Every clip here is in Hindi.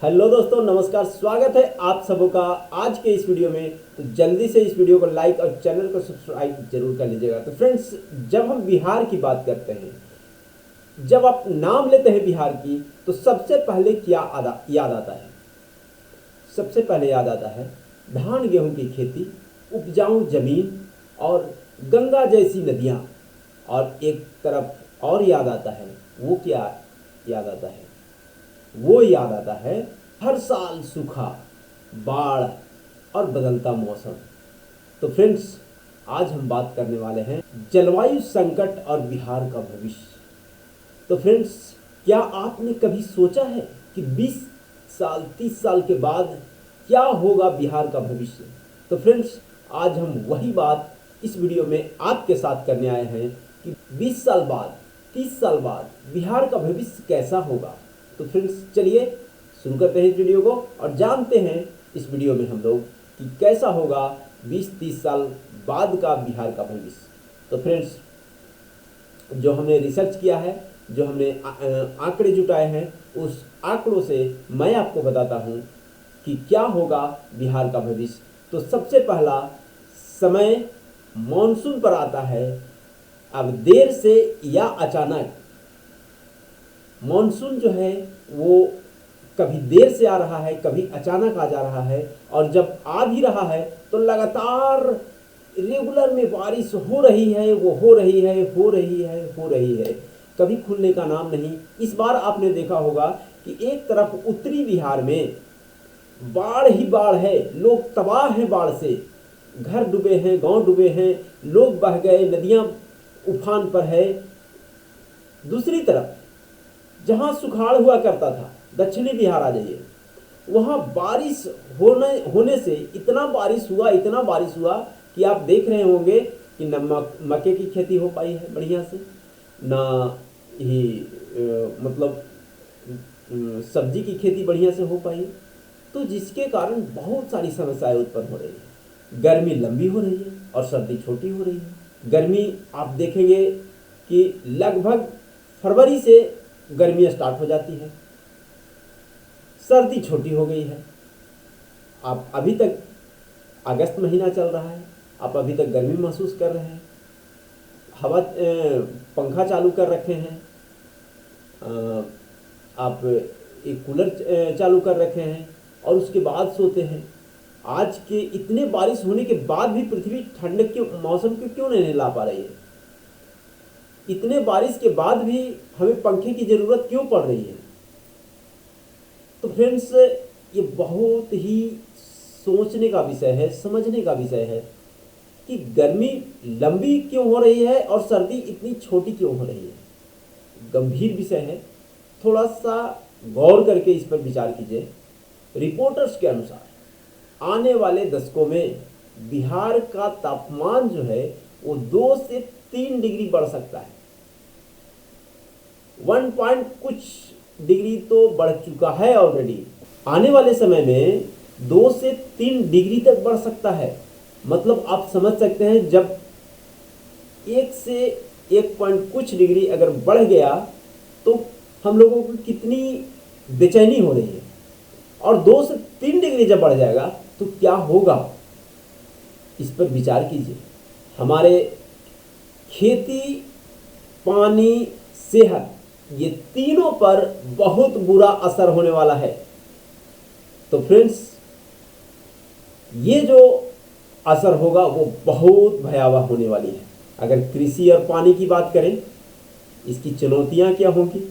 हेलो दोस्तों, नमस्कार। स्वागत है आप सबों का आज के इस वीडियो में। तो जल्दी से इस वीडियो को लाइक और चैनल को सब्सक्राइब जरूर कर लीजिएगा। तो फ्रेंड्स, जब हम बिहार की बात करते हैं, जब आप नाम लेते हैं बिहार की, तो सबसे पहले क्या याद आता है? सबसे पहले याद आता है धान गेहूं की खेती, उपजाऊ जमीन और गंगा जैसी नदियां। और एक तरफ और याद आता है, वो क्या याद आता है? वो याद आता है हर साल सूखा, बाढ़ और बदलता मौसम। तो फ्रेंड्स, आज हम बात करने वाले हैं जलवायु संकट और बिहार का भविष्य। तो फ्रेंड्स, क्या आपने कभी सोचा है कि 20 साल 30 साल के बाद क्या होगा बिहार का भविष्य? तो फ्रेंड्स, आज हम वही बात इस वीडियो में आपके साथ करने आए हैं कि 20 साल बाद 30 साल बाद बिहार का भविष्य कैसा होगा। तो फ्रेंड्स, चलिए शुरू करते हैं इस वीडियो को और जानते हैं इस वीडियो में हम लोग कि कैसा होगा 20-30 साल बाद का बिहार का भविष्य। तो फ्रेंड्स, जो हमने रिसर्च किया है, जो हमने आंकड़े जुटाए हैं, उस आंकड़ों से मैं आपको बताता हूं कि क्या होगा बिहार का भविष्य। तो सबसे पहला समय मॉनसून पर आता है। अब देर से या अचानक मॉनसून जो है वो कभी देर से आ रहा है, कभी अचानक आ जा रहा है। और जब आ भी रहा है तो लगातार रेगुलर में बारिश हो रही है, वो हो रही है, हो रही है, हो रही है, कभी खुलने का नाम नहीं। इस बार आपने देखा होगा कि एक तरफ उत्तरी बिहार में बाढ़ ही बाढ़ है, लोग तबाह हैं बाढ़ से, घर डूबे हैं, गांव डूबे हैं, लोग बह गए, नदियां उफान पर है। दूसरी तरफ जहां सुखाड़ हुआ करता था, दक्षिणी बिहार आ जाइए, वहां बारिश होने से इतना बारिश हुआ, इतना बारिश हुआ कि आप देख रहे होंगे कि न मक्के की खेती हो पाई है बढ़िया से, ना ही मतलब सब्जी की खेती बढ़िया से हो पाई। तो जिसके कारण बहुत सारी समस्याएं उत्पन्न हो रही है। गर्मी लंबी हो रही है और सर्दी छोटी हो रही है। गर्मी आप देखेंगे कि लगभग फरवरी से गर्मी स्टार्ट हो जाती है, सर्दी छोटी हो गई है। आप अभी तक अगस्त महीना चल रहा है, आप अभी तक गर्मी महसूस कर रहे हैं, हवा पंखा चालू कर रखे हैं, आप एक कूलर चालू कर रखे हैं और उसके बाद सोते हैं। आज के इतने बारिश होने के बाद भी पृथ्वी ठंडक के मौसम को क्यों नहीं ला पा रही है? इतने बारिश के बाद भी हमें पंखे की जरूरत क्यों पड़ रही है? तो फ्रेंड्स, ये बहुत ही सोचने का विषय है, समझने का विषय है कि गर्मी लंबी क्यों हो रही है और सर्दी इतनी छोटी क्यों हो रही है। गंभीर विषय है, थोड़ा सा गौर करके इस पर विचार कीजिए। रिपोर्टर्स के अनुसार आने वाले दशकों में बिहार का तापमान जो है वो 2 से 3 डिग्री बढ़ सकता है। 1 पॉइंट कुछ डिग्री तो बढ़ चुका है ऑलरेडी। आने वाले समय में 2 से 3 डिग्री तक बढ़ सकता है। मतलब आप समझ सकते हैं, जब 1 से 1 पॉइंट कुछ डिग्री अगर बढ़ गया तो हम लोगों को कितनी बेचैनी हो रही है। और 2 से 3 डिग्री जब बढ़ जाएगा तो क्या होगा, इस पर विचार कीजिए। हमारे खेती, पानी, सेहत, ये तीनों पर बहुत बुरा असर होने वाला है। तो फ्रेंड्स, ये जो असर होगा वो बहुत भयावह होने वाली है। अगर कृषि और पानी की बात करें, इसकी चुनौतियां क्या होंगी,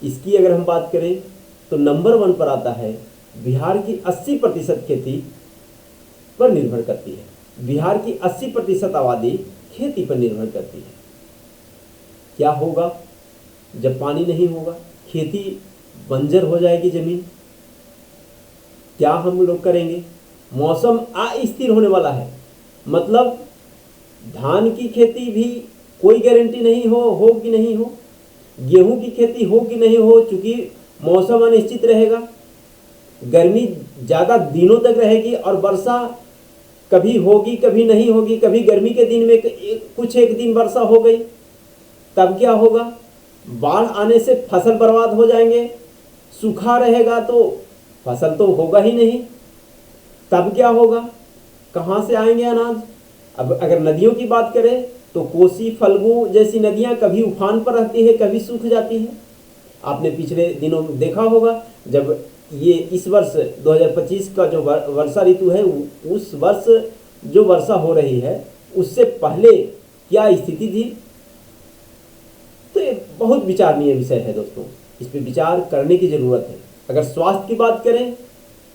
इसकी अगर हम बात करें तो नंबर 1 पर आता है बिहार की 80% खेती पर निर्भर करती है। बिहार की 80% आबादी खेती पर निर्भर करती है। क्या होगा जब पानी नहीं होगा? खेती बंजर हो जाएगी जमीन। क्या हम लोग करेंगे? मौसम अस्थिर होने वाला है। मतलब धान की खेती भी कोई गारंटी नहीं हो कि नहीं हो, गेहूं की खेती हो कि नहीं हो, चूंकि मौसम अनिश्चित रहेगा। गर्मी ज़्यादा दिनों तक रहेगी और वर्षा कभी होगी कभी नहीं होगी। कभी गर्मी के दिन में कुछ एक दिन वर्षा हो गई, तब क्या होगा? बाढ़ आने से फसल बर्बाद हो जाएंगे। सूखा रहेगा तो फसल तो होगा ही नहीं, तब क्या होगा, कहाँ से आएंगे अनाज। अब अगर नदियों की बात करें तो कोसी फल्गु जैसी नदियां कभी उफान पर रहती है, कभी सूख जाती है। आपने पिछले दिनों में देखा होगा, जब ये इस वर्ष 2025 का जो वर्षा ऋतु है, उस वर्ष जो वर्षा हो रही है उससे पहले क्या स्थिति थी। तो ये बहुत विचारणीय विषय है दोस्तों, इस पर विचार करने की जरूरत है। अगर स्वास्थ्य की बात करें,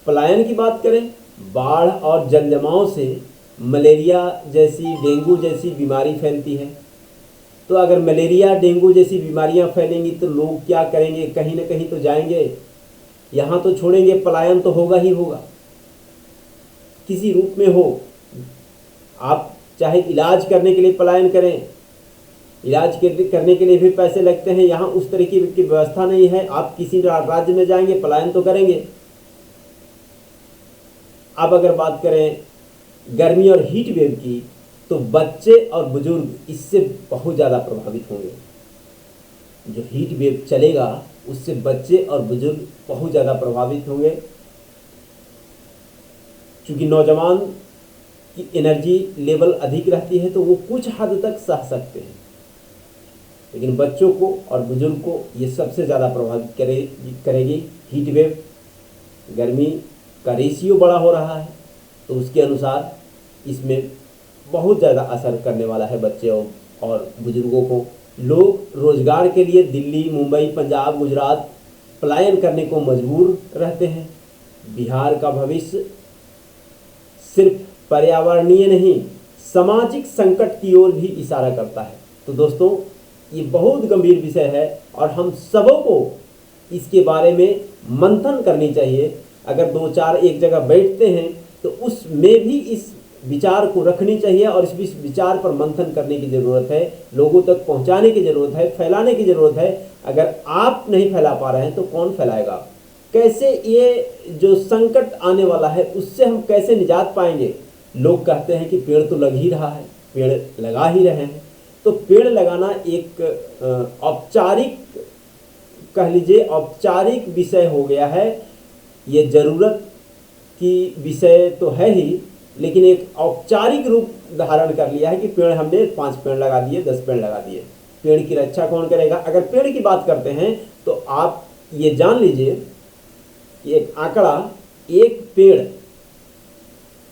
पलायन की बात करें, बाढ़ और जल जमाव से मलेरिया जैसी, डेंगू जैसी बीमारी फैलती है। तो अगर मलेरिया डेंगू जैसी बीमारियां फैलेंगी तो लोग क्या करेंगे, कहीं ना कहीं तो जाएंगे, यहाँ तो छोड़ेंगे, पलायन तो होगा ही होगा, किसी रूप में हो। आप चाहे इलाज करने के लिए पलायन करें, इलाज करने के लिए भी पैसे लगते हैं, यहाँ उस तरीके की व्यवस्था नहीं है, आप किसी राज्य में जाएंगे, पलायन तो करेंगे। अब अगर बात करें गर्मी और हीट वेव की, तो बच्चे और बुजुर्ग इससे बहुत ज़्यादा प्रभावित होंगे। जो हीट वेव चलेगा उससे बच्चे और बुजुर्ग बहुत ज़्यादा प्रभावित होंगे, क्योंकि नौजवान की एनर्जी लेवल अधिक रहती है तो वो कुछ हद तक सह सकते हैं, लेकिन बच्चों को और बुजुर्ग को ये सबसे ज़्यादा प्रभावित करेगी हीट वेव। गर्मी का रेशियो बड़ा हो रहा है तो उसके अनुसार इसमें बहुत ज़्यादा असर करने वाला है बच्चे और बुजुर्गों को। लोग रोजगार के लिए दिल्ली, मुंबई, पंजाब, गुजरात पलायन करने को मजबूर रहते हैं। बिहार का भविष्य सिर्फ पर्यावरणीय नहीं, सामाजिक संकट की ओर भी इशारा करता है। तो दोस्तों, ये बहुत गंभीर विषय है और हम सबों को इसके बारे में मंथन करनी चाहिए। अगर दो चार एक जगह बैठते हैं तो उसमें भी इस विचार को रखनी चाहिए और इस विचार पर मंथन करने की ज़रूरत है, लोगों तक पहुंचाने की ज़रूरत है, फैलाने की ज़रूरत है। अगर आप नहीं फैला पा रहे हैं तो कौन फैलाएगा। कैसे ये जो संकट आने वाला है उससे हम कैसे निजात पाएंगे। लोग कहते हैं कि पेड़ तो लग ही रहा है, पेड़ लगा ही रहे हैं। तो पेड़ लगाना एक औपचारिक, कह लीजिए औपचारिक विषय हो गया है। ये ज़रूरत की विषय तो है ही, लेकिन एक औपचारिक रूप धारण कर लिया है कि पेड़ हमने 5 पेड़ लगा दिए, 10 पेड़ लगा दिए। पेड़ की रक्षा कौन करेगा। अगर पेड़ की बात करते हैं तो आप ये जान लीजिए कि एक आंकड़ा, एक पेड़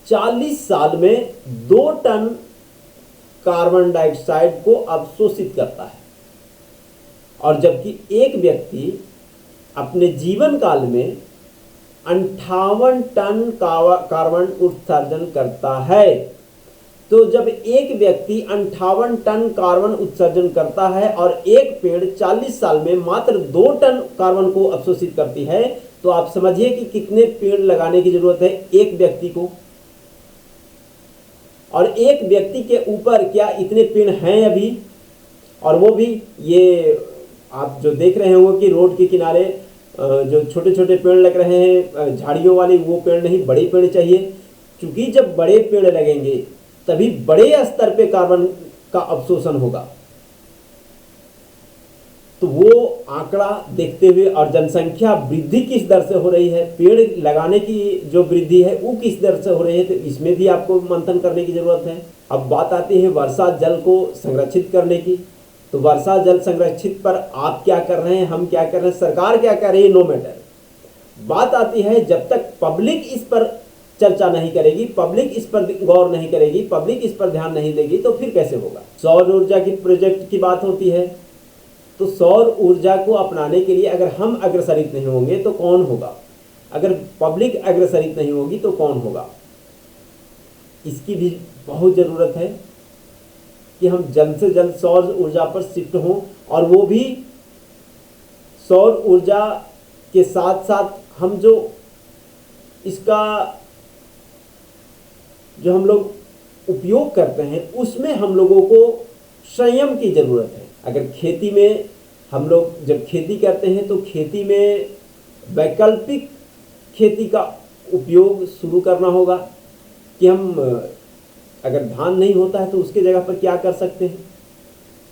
40 साल में 2 टन कार्बन डाइऑक्साइड को अवशोषित करता है, और जबकि एक व्यक्ति अपने जीवन काल में 58 टन कार्बन उत्सर्जन करता है। तो जब एक व्यक्ति 58 टन कार्बन उत्सर्जन करता है और एक पेड़ 40 साल में मात्र 2 टन कार्बन को अवशोषित करती है, तो आप समझिए कि कितने पेड़ लगाने की जरूरत है एक व्यक्ति को। और एक व्यक्ति के ऊपर क्या इतने पेड़ हैं अभी। और वो भी ये आप जो देख रहे होंगे कि रोड के किनारे जो छोटे छोटे पेड़ लग रहे हैं झाड़ियों वाले, वो पेड़ नहीं, बड़े पेड़ चाहिए। क्योंकि जब बड़े पेड़ लगेंगे तभी बड़े स्तर पे कार्बन का अवशोषण होगा। तो वो आंकड़ा देखते हुए, और जनसंख्या वृद्धि किस दर से हो रही है, पेड़ लगाने की जो वृद्धि है वो किस दर से हो रही है, तो इसमें भी आपको मंथन करने की जरूरत है। अब बात आती है वर्षा जल को संरक्षित करने की। तो वर्षा जल संरक्षित पर आप क्या कर रहे हैं, हम क्या कर रहे हैं, सरकार क्या कर रही है, नो मैटर। बात आती है जब तक पब्लिक इस पर चर्चा नहीं करेगी, पब्लिक इस पर गौर नहीं करेगी, पब्लिक इस पर ध्यान नहीं देगी, तो फिर कैसे होगा। सौर ऊर्जा की प्रोजेक्ट की बात होती है, तो सौर ऊर्जा को अपनाने के लिए अगर हम अग्रसरित नहीं होंगे तो कौन होगा। अगर पब्लिक अग्रसरित नहीं होगी तो कौन होगा। इसकी भी बहुत ज़रूरत है कि हम जल्द से जल्द सौर ऊर्जा पर शिफ्ट हों, और वो भी सौर ऊर्जा के साथ साथ हम जो इसका जो हम लोग उपयोग करते हैं उसमें हम लोगों को संयम की ज़रूरत है। अगर खेती में हम लोग जब खेती करते हैं तो खेती में वैकल्पिक खेती का उपयोग शुरू करना होगा कि हम अगर धान नहीं होता है तो उसके जगह पर क्या कर सकते हैं,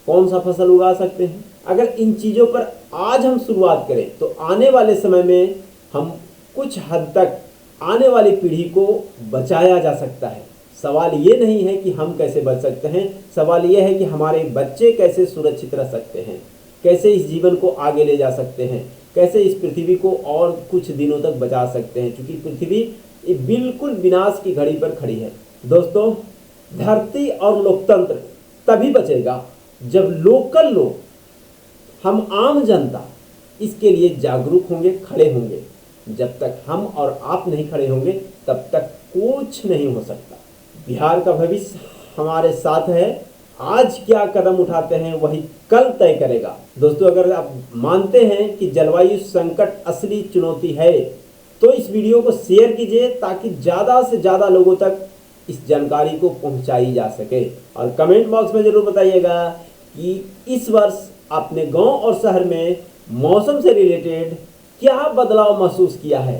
कौन सा फसल उगा सकते हैं। अगर इन चीज़ों पर आज हम शुरुआत करें तो आने वाले समय में हम कुछ हद तक आने वाली पीढ़ी को बचाया जा सकता है। सवाल ये नहीं है कि हम कैसे बच सकते हैं, सवाल ये है कि हमारे बच्चे कैसे सुरक्षित रह सकते हैं, कैसे इस जीवन को आगे ले जा सकते हैं, कैसे इस पृथ्वी को और कुछ दिनों तक बचा सकते हैं, क्योंकि पृथ्वी बिल्कुल विनाश की घड़ी पर खड़ी है। दोस्तों, धरती और लोकतंत्र तभी बचेगा जब लोकल लोग, हम आम जनता इसके लिए जागरूक होंगे, खड़े होंगे। जब तक हम और आप नहीं खड़े होंगे तब तक कुछ नहीं हो सकता। बिहार का भविष्य हमारे साथ है। आज क्या कदम उठाते हैं वही कल तय करेगा। दोस्तों, अगर आप मानते हैं कि जलवायु संकट असली चुनौती है तो इस वीडियो को शेयर कीजिए ताकि ज़्यादा से ज़्यादा लोगों तक इस जानकारी को पहुंचाई जा सके। और कमेंट बॉक्स में ज़रूर बताइएगा कि इस वर्ष आपने गांव और शहर में मौसम से रिलेटेड क्या बदलाव महसूस किया है।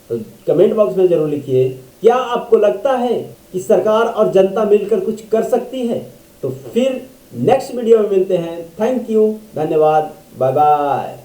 तो कमेंट बॉक्स में ज़रूर लिखिए, क्या आपको लगता है कि सरकार और जनता मिलकर कुछ कर सकती है। तो फिर नेक्स्ट वीडियो में मिलते हैं। थैंक यू, धन्यवाद, बाय बाय।